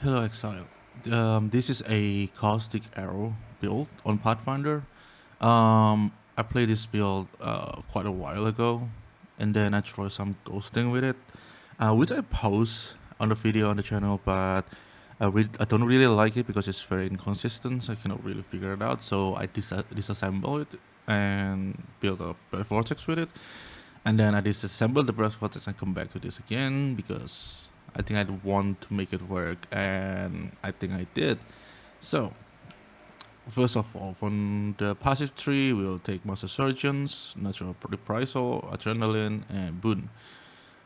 Hello Exile. This is a Caustic arrow build on Pathfinder. I played this build quite a while ago, and then I tried some ghosting with it, which I post on the video on the channel, but I don't really like it because it's very inconsistent. So I cannot really figure it out, so I disassemble it and build a breath vortex with it, and then I disassemble the breath vortex and come back to this again because I think I'd want to make it work, and I think I did. So, first of all, from the passive tree, we'll take Master Surgeons, Natural Reprisal, Adrenaline, and Boon.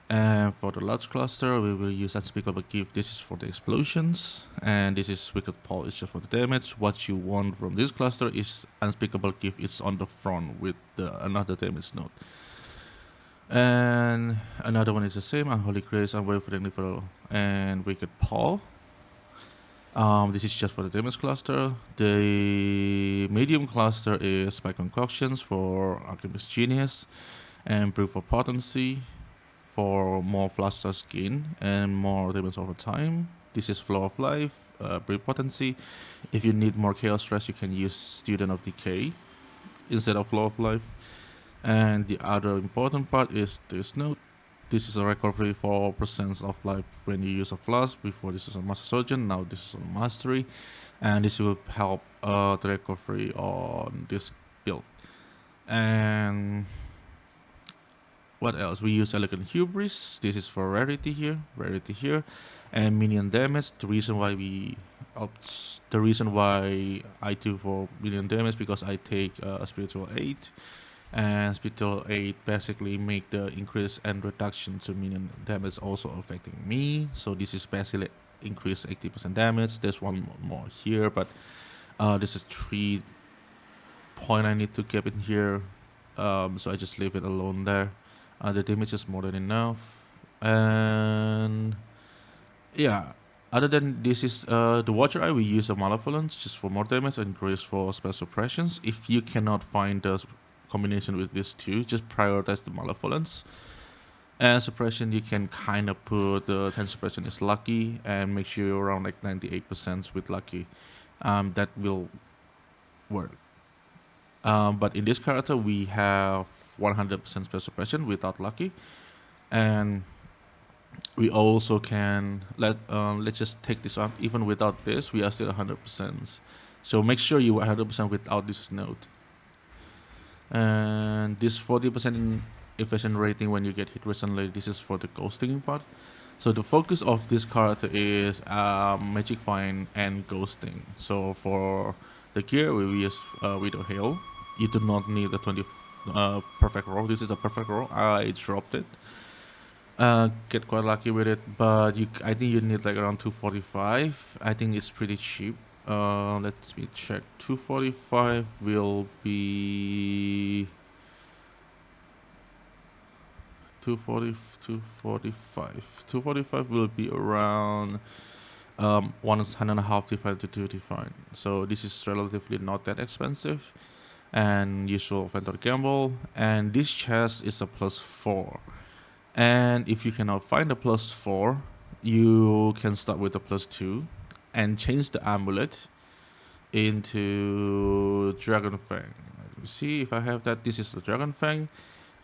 And for the large cluster, we will use Unspeakable Gift. This is for the explosions, and this is Wicked Paw, it's just for the damage. What you want from this cluster is Unspeakable Gift. It's on the front with another damage node. And another one is the same: Unholy Grace, Unwavering Liberal, and Wicked Paw. This is just for the damage cluster. The medium cluster is Spike Concoctions for Alchemist Genius, and Brew for Potency for more flash skin and more damage over time. This is Flow of Life, Brew Potency. If you need more Chaos Stress, you can use Student of Decay instead of Flow of Life. And the other important part is this node. This is a recovery for percent of life when you use a flask. Before this is a Master Surgeon, now this is on Mastery, and this will help the recovery on this build. And what else? We use Elegant Hubris. This is for rarity here, and minion damage. The reason why I do for minion damage because I take a spiritual 8. And Spiritual 8 basically make the increase and reduction to minion damage also affecting me. So this is basically increase 80% damage. There's one more here, but this is 3 point I need to keep in here. So I just leave it alone there. The damage is more than enough. And yeah, other than this is the Watcher Eye, we use a Malevolence just for more damage and Grace for spell suppressions. If you cannot find the combination with these two, just prioritize the Malevolence. And suppression, you can kind of put the 10 suppression is lucky and make sure you're around like 98% with lucky. That will work. But in this character, we have 100% spell suppression without lucky, and we also can let's just take this out. Even without this, we are still 100%. So make sure you are 100% without this node. And this 40% evasion rating when you get hit recently, this is for the ghosting part. So the focus of this character is Magic Find and ghosting. So for the gear, we use Widow Hail. You do not need a 20 perfect roll. This is a perfect roll. I dropped it. Get quite lucky with it, but I think you need like around 245. I think it's pretty cheap. Let me check. 245 will be 245 will be around 1.5 divide to 2 divide. So this is relatively not that expensive, and usual vendor gamble. And this chest is a +4. And if you cannot find a +4, you can start with a +2 and change the amulet into Dragon Fang. Let me see if I have that. This is the Dragon Fang.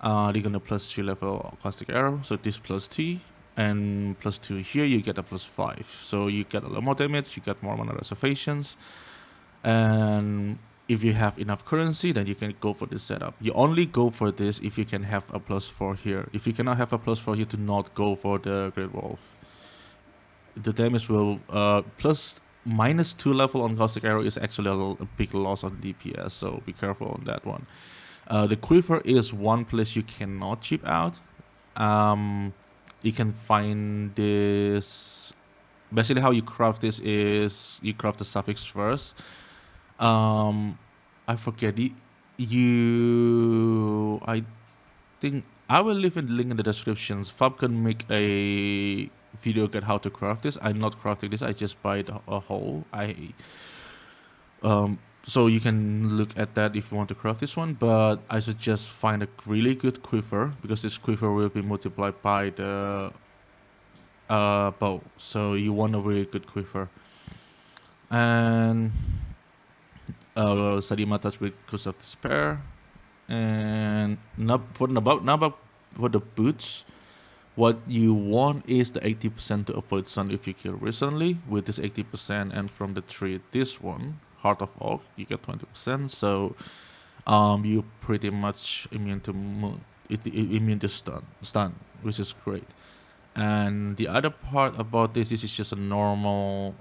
They're gonna +2 level Caustic Arrow, so this +T and +2 here, you get a +5. So you get a lot more damage, you get more mana reservations, and if you have enough currency, then you can go for this setup. You only go for this if you can have a +4 here. If you cannot have a +4 here, do not go for the Great Wolf. The damage will -2 level on Caustic Arrow is actually a big loss on DPS, so be careful on that one. The Quiver is one place you cannot cheap out. You can find this. Basically, how you craft this is you craft the suffix first. I forget it. I think I will leave a link in the descriptions. Fab can make a video get how to craft this. I'm not crafting this. I just buy a whole. So you can look at that if you want to craft this one. But I suggest find a really good quiver, because this quiver will be multiplied by the bow, so you want a very good quiver. And Sadima touch with Curse of Despair. And for the boots, what you want is the 80% to avoid stun if you kill recently with this 80%, and from the tree this one, Heart of Oak, you get 20%. So you pretty much immune to immune to stun, which is great. And the other part about this is it's just a normal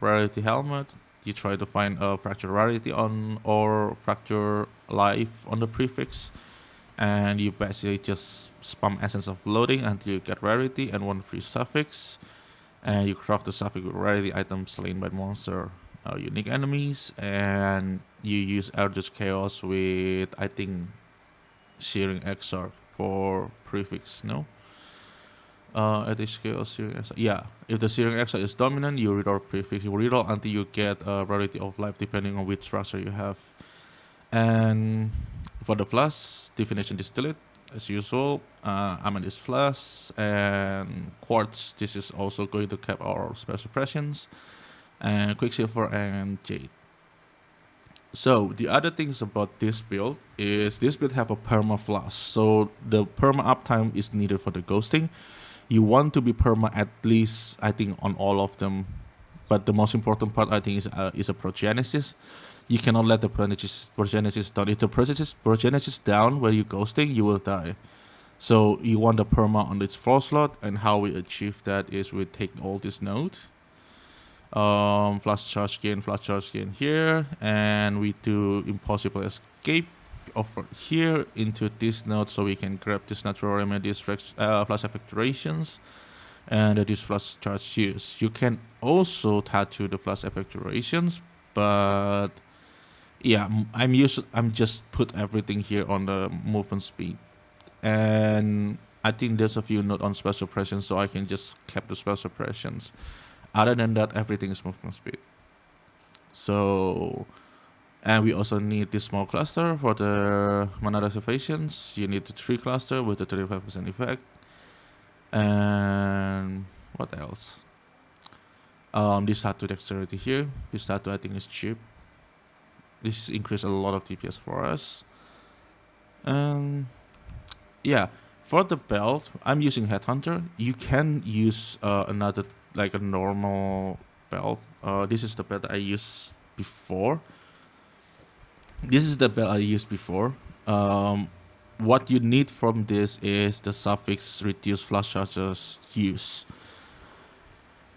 rarity helmet. You try to find a fracture rarity on or fracture life on the prefix, and you basically just spam essence of loading until you get rarity and one free suffix. And you craft the suffix with rarity items slain by monster unique enemies, and you use Eldritch Chaos with, I think, Searing Exarch for prefix, no? At the scale of Searing Exarch. Yeah, if the Searing Exarch is dominant, you reroll prefix. You reroll until you get a rarity of life, depending on which structure you have. And for the flask, definition distillate, as usual. Amethyst flask and quartz. This is also going to cap our spell suppressions. And quicksilver and jade. So the other things about this build is this build have a perma flask. So the perma uptime is needed for the ghosting. You want to be perma at least, I think, on all of them. But the most important part, I think, is a progenesis. You cannot let the progenesis down. If the progenesis down where you're ghosting, you will die. So you want the perma on its 4 slot, and how we achieve that is we take all this node. Flash charge gain here, and we do impossible escape over here into this node, so we can grab this natural remedies, flash effectuations, and this flash charge use. You can also tattoo the flash effectuations, but yeah, I'm just put everything here on the movement speed, and I think there's a few nodes on spell suppression, so I can just cap the spell suppressions. Other than that, everything is movement speed. So, and we also need this small cluster for the mana reservations. You need the 3 cluster with the 35% effect. And what else? This tattoo dexterity here. This tattoo I think is cheap. This increases a lot of DPS for us. Yeah, for the belt, I'm using Headhunter. You can use another, like a normal belt. This is the belt I used before. What you need from this is the suffix reduce flash charges use.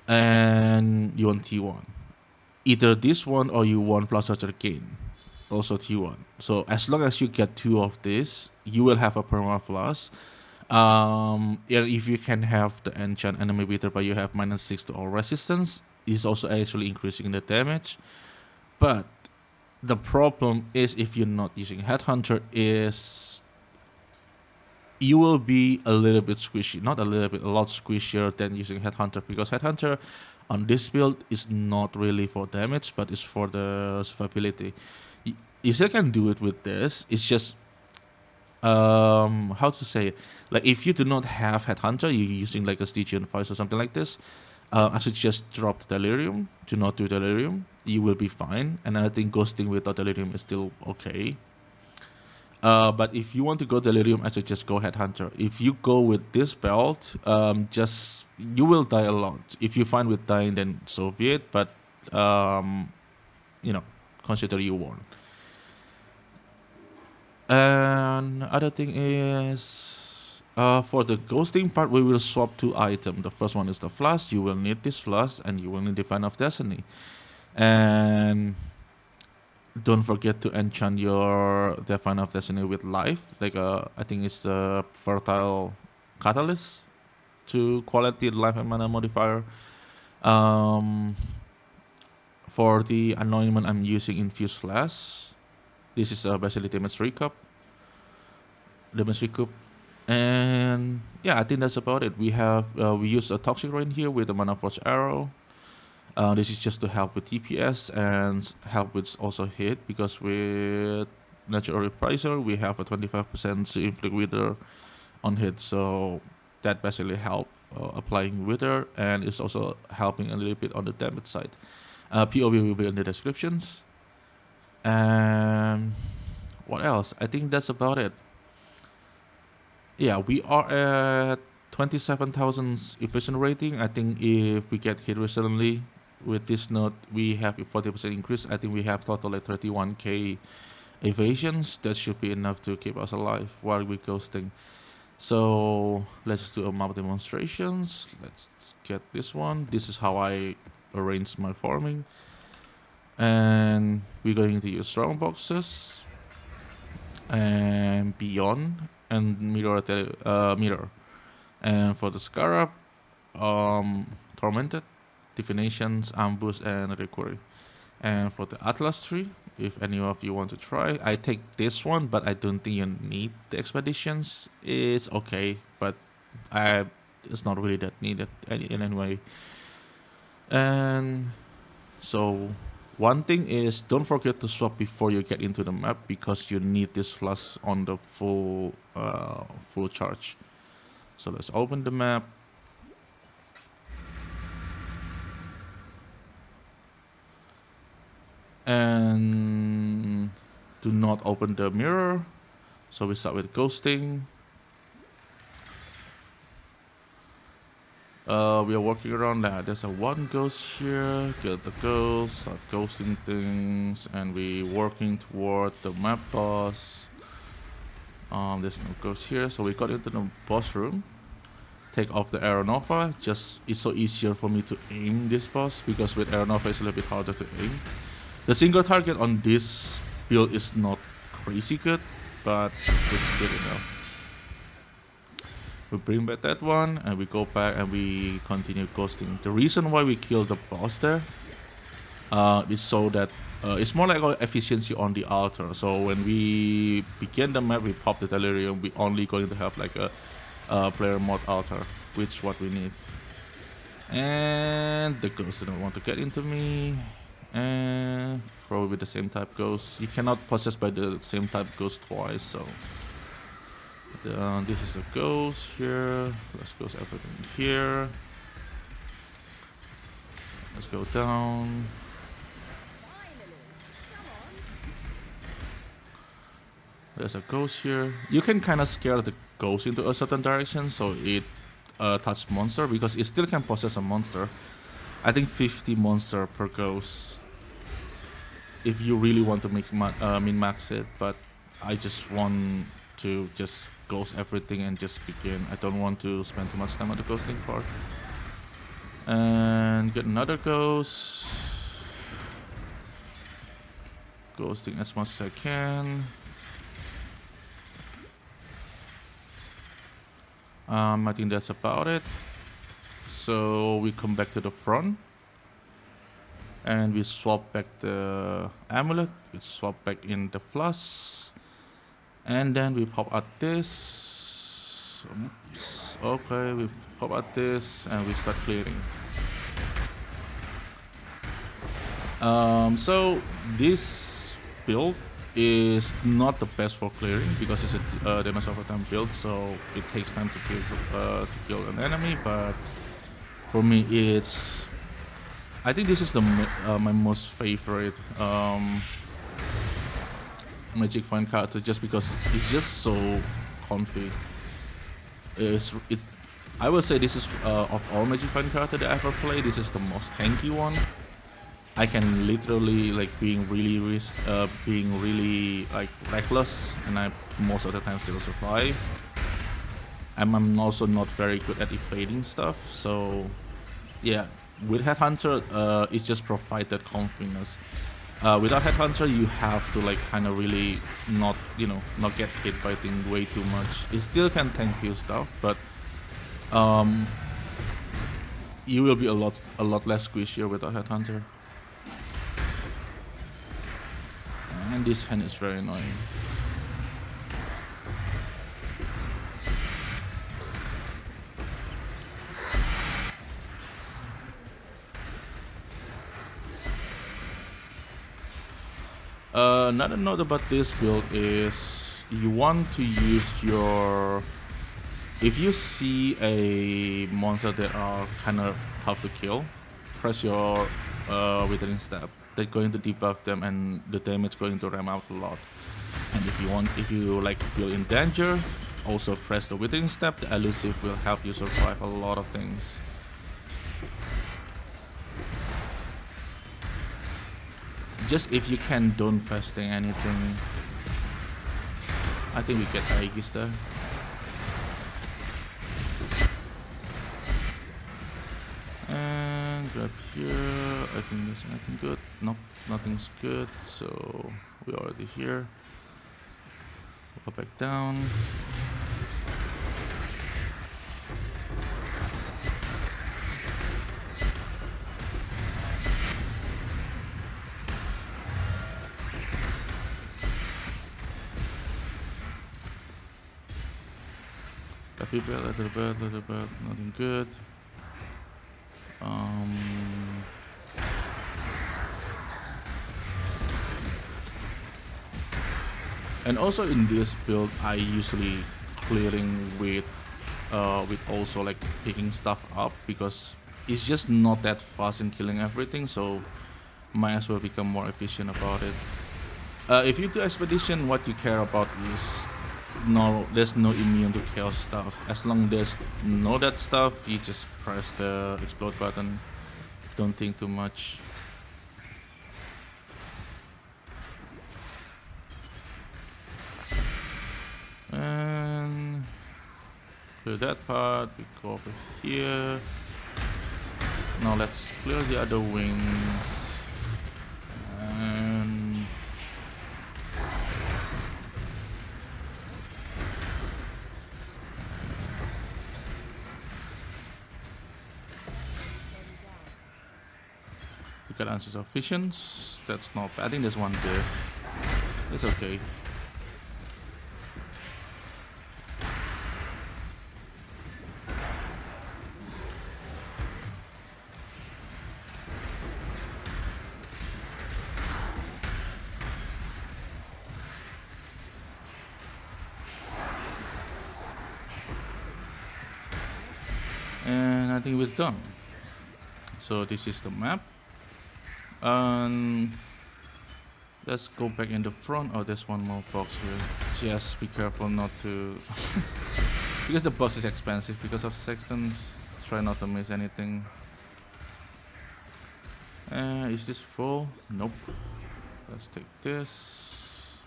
And you want T1. Either this one or you want flash charger gain. Also T1. So as long as you get 2 of this, you will have a perma flash. If you can have the enchant enemy beater, but you have -6 to all resistance, is also actually increasing the damage. But the problem is, if you're not using Headhunter, is you will be a little bit squishy. Not a little bit, a lot squishier than using Headhunter, because Headhunter on this build is not really for damage, but it's for the survivability. You still can do it with this. It's just how to say it? Like, if you do not have Headhunter, you're using like a Stygian Voice or something like this, I should just drop Delirium. Do not do Delirium. You will be fine. And I think ghosting without Delirium is still okay. But if you want to go Delirium, I should just go Headhunter. If you go with this belt, you will die a lot. If you find with dying, then so be it. But consider you won. And other thing is, for the ghosting part, we will swap 2 items. The first one is the flask. You will need this flask, and you will need Divine of Destiny. And don't forget to enchant your Divine of Destiny with life. Like I think it's the Fertile Catalyst to quality life and mana modifier. For the anointment, I'm using Infused Flask. This is basically damage recoup. And yeah, I think that's about it. We use a Toxic Rain here with a Mana Forge Arrow. This is just to help with DPS and help with also hit, because with Natural Repriser we have a 25% inflict wither on hit, so that basically help applying wither, and it's also helping a little bit on the damage side. POV will be in the descriptions. And what else? I think that's about it. Yeah, we are at 27,000 efficient rating. I think if we get hit recently with this node, we have a 40% increase. I think we have total like 31k evasions. That should be enough to keep us alive while we're ghosting. So let's do a map demonstrations. Let's get this one. This is how I arrange my farming. And we're going to use strong boxes and beyond and mirror. And for the scarab, tormented, divinations, ambush, and require. And for the atlas tree, if any of you want to try, I take this one, but I don't think you need the expeditions. It's okay, but it's not really that needed in any way. And so one thing is, don't forget to swap before you get into the map, because you need this flask on the full charge. So let's open the map. And do not open the mirror. So we start with ghosting. We are working around that. There's a one ghost here. Get the ghost, start ghosting things, and we working toward the map boss. There's no ghost here, so we got into the boss room. Take off the Aeronova. It's so easier for me to aim this boss, because with Aeronova it's a little bit harder to aim. The single target on this build is not crazy good, but it's good enough. We bring back that one, and we go back and we continue ghosting. The reason why we kill the boss there is so that it's more like our efficiency on the altar. So when we begin the map, we pop the delirium. We only going to have like a player mod altar, which is what we need. And the ghost didn't want to get into me. And probably the same type ghost. You cannot possess by the same type ghost twice, so this is a ghost here. Let's ghost everything here. Let's go down. There's a ghost here. You can kind of scare the ghost into a certain direction, so it touch monster, because it still can possess a monster. I think 50 monster per ghost if you really want to make min-max it, but I just want to just ghost everything and just begin. I don't want to spend too much time on the ghosting part. And get another ghost. Ghosting as much as I can. I think that's about it. So we come back to the front. And we swap back the amulet. We swap back in the flask. And then we pop out this. Oops. Okay, we pop out this and we start clearing. So this build is not the best for clearing, because it's a damage over time build, so it takes time to kill an enemy. But for me, I think this is the my most favorite Magic Find character, just because it's just so comfy. I would say this is of all Magic Find character that I ever played, this is the most tanky one. I can literally like being really like reckless, and I most of the time still survive. I'm also not very good at evading stuff, so yeah. With Headhunter, it just provides that confidence. Without Headhunter, you have to like kind of really not get hit by things way too much. It still can tank few stuff, but you will be a lot less squishier without Headhunter. And this hand is very annoying. Another note about this build is you want to use your if you see a monster that are kind of tough to kill, press your withering step. They're going to debuff them, and the damage going to ramp out a lot. And if you like feel in danger, also press the withering step. The elusive will help you survive a lot of things. Just if you can, don't fasting anything. I think we get Aegis there. And grab here. I think there's anything good. Nope, nothing's good. So we're already here. We'll go back down. Little bit, nothing good. And also in this build, I usually clearing with also like picking stuff up, because it's just not that fast in killing everything. So might as well become more efficient about it. If you do expedition, what you care about is there's no immune to chaos stuff. As long as there's no that stuff, you just press the explode button. Don't think too much. And clear that part. We go over here. Now let's clear the other wings. And we got answers of visions. That's not bad. I think there's one there. It's okay. And I think we're done. So this is the map. Let's go back in the front. Oh, there's one more box here. Just be careful not to because the box is expensive because of sextants. Try not to miss anything. Is this full? Nope. Let's take this.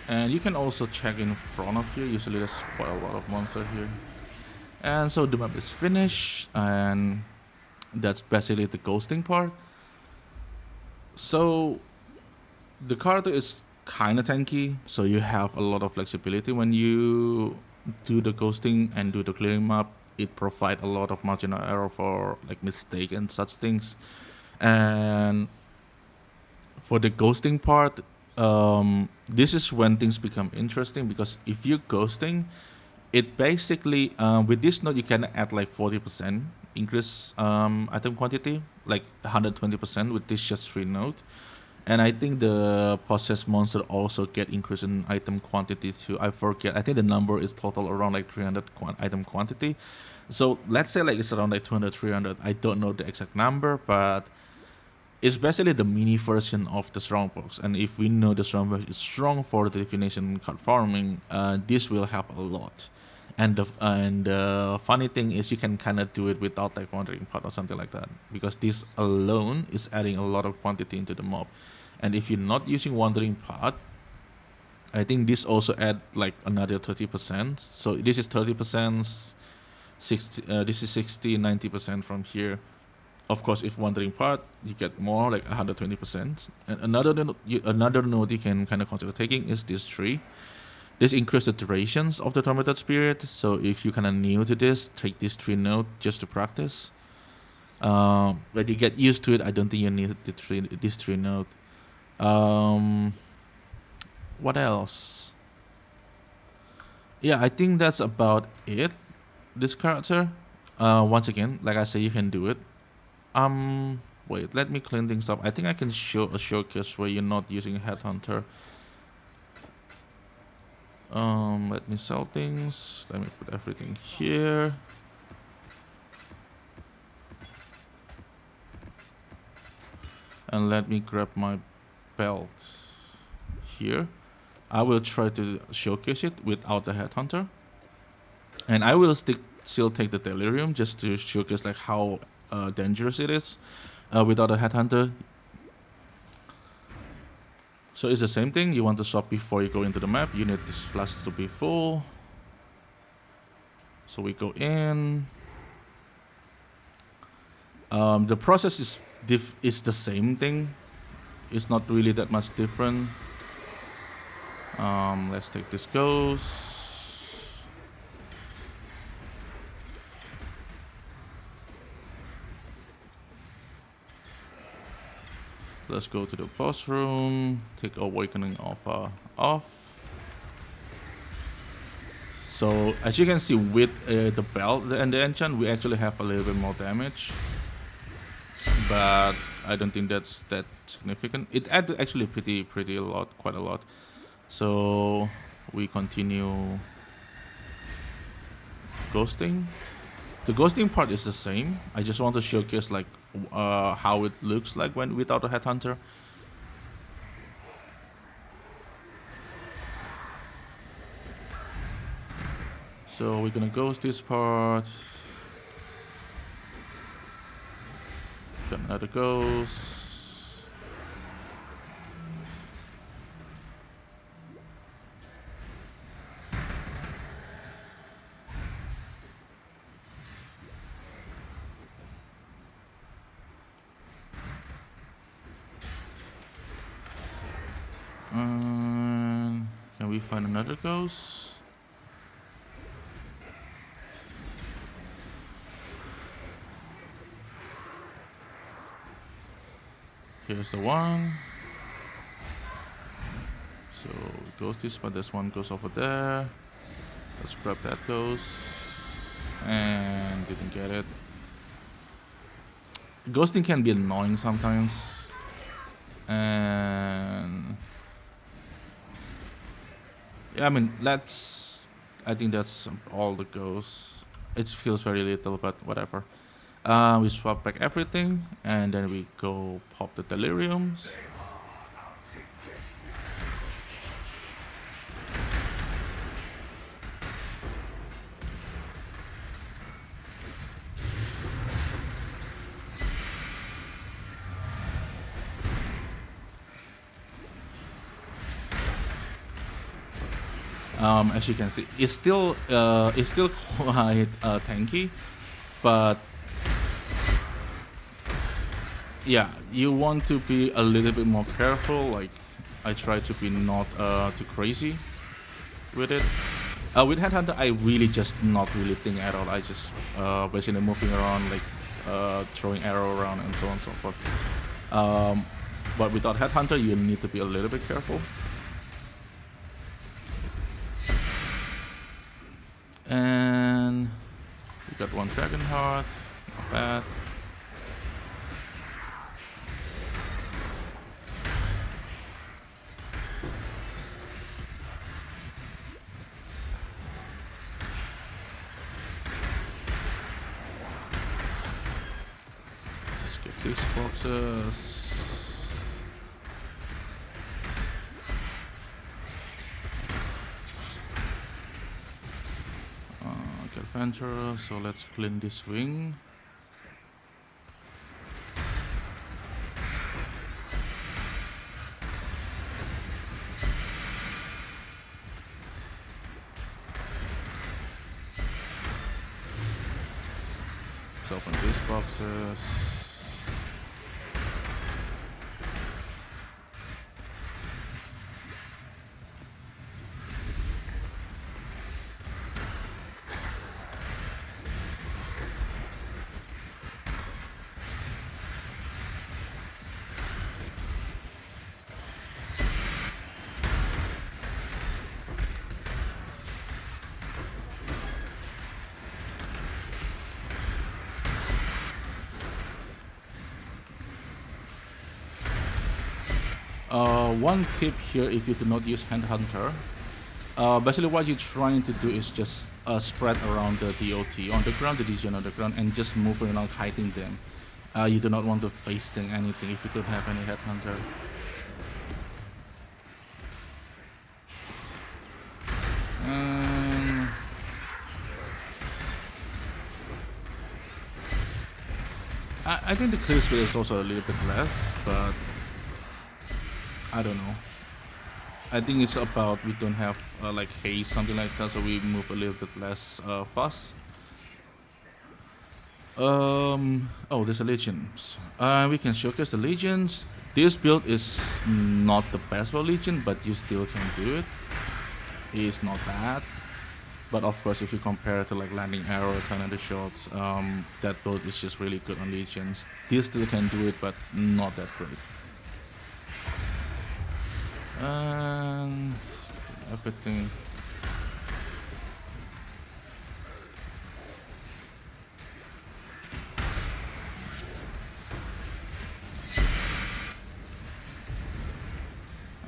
And you can also check in front of here. Usually there's quite a lot of monster here. And so the map is finished, and that's basically the ghosting part. So the character is kind of tanky, so you have a lot of flexibility when you do the ghosting and do the clearing map. It provides a lot of marginal error for like mistake and such things. And for the ghosting part, this is when things become interesting, because if you're ghosting, it basically with this node you can add like 40% increase item quantity, like 120% with this just 3 node. And I think the possessed monster also get increase in item quantity too. I forget. I think the number is total around like 300 item quantity. So let's say like it's around like 200, 300. I don't know the exact number, but it's basically the mini version of the strongbox. And if we know the strongbox is strong for the definition card farming, this will help a lot. And the funny thing is you can kind of do it without like wandering pot or something like that, because this alone is adding a lot of quantity into the mob. And if you're not using wandering pot, I think this also add like another 30%. So this is 30%, 60, this is 60, 90% from here. Of course, if wandering pot, you get more, like 120%. And another node you can kind of consider taking is this tree. This increases the durations of the tormented spirit. So if you're kind of new to this, take this 3 node just to practice. When you get used to it, I don't think you need this 3 node. What else? Yeah, I think that's about it. This character, once again, like I said, you can do it. Wait, let me clean things up. I think I can show a showcase where you're not using headhunter. Let me sell things. Let me put everything here. And let me grab my belt here. I will try to showcase it without the headhunter. And I will still take the delirium just to showcase like how dangerous it is without a headhunter. So it's the same thing. You want to swap before you go into the map. You need this flask to be full. So we go in. The process is the same thing. It's not really that much different. Let's take this ghost. Let's go to the boss room. Take Awakening Alpha off. So as you can see with the belt and the enchant, we actually have a little bit more damage. But I don't think that's that significant. It added actually pretty a lot, quite a lot. So we continue ghosting. The ghosting part is the same. I just want to showcase like how it looks like when without a headhunter. So we're gonna ghost this part. Got another ghost. Can we find another ghost? Here's the one. So goes this, but this one goes over there. Let's grab that ghost. And didn't get it. Ghosting can be annoying sometimes. And yeah, I mean I think that's all the ghosts. It feels very little, but whatever. We swap back everything, and then we go pop the deliriums. As you can see, it's still quite tanky, but yeah, you want to be a little bit more careful. Like I try to be not too crazy with it. With Headhunter, I really just not really think at all. I just basically moving around, like throwing arrow around and so on and so forth. But without Headhunter, you need to be a little bit careful. And we got one Dragon Heart, not bad. Let's get these boxes. Adventurer, so let's clean this wing. Let's open these boxes. One tip here, if you do not use Headhunter, Basically, what you're trying to do is just spread around the DOT on the ground, the DGN on the ground, and just move around, hiding them. You do not want to face them anything if you don't have any headhunter. I think the clear speed is also a little bit less, but I don't know. I think it's about we don't have like haste, something like that, so we move a little bit less fast. Oh, there's a Legions. We can showcase the Legions. This build is not the best for Legion, but you still can do it. It's not bad. But of course, if you compare it to like landing arrow, tornado shots, that build is just really good on Legions. This still can do it, but not that great. Everything.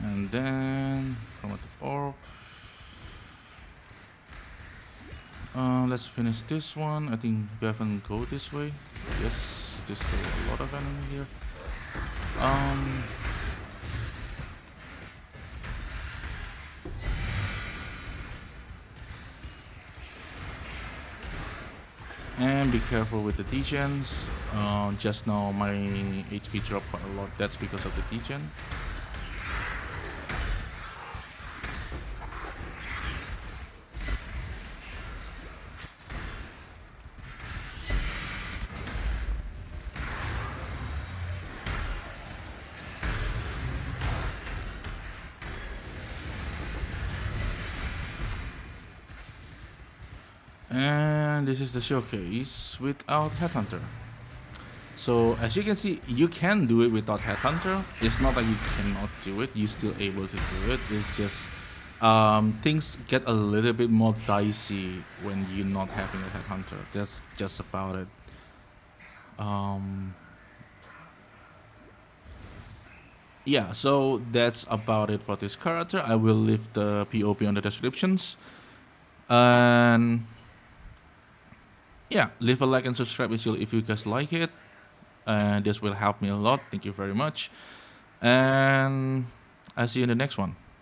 And then chromatic orb. Let's finish this one. I think we haven't go this way. Yes, there's still a lot of enemy here. And be careful with the degens. Just now my HP dropped quite a lot. That's because of the degen. And this is the showcase without Headhunter. So as you can see, you can do it without Headhunter. It's not like you cannot do it. You're still able to do it. It's just things get a little bit more dicey when you're not having a Headhunter. That's just about it. Yeah, so that's about it for this character. I will leave the POP on the descriptions. And yeah, leave a like and subscribe if you guys like it. And this will help me a lot. Thank you very much. And I'll see you in the next one.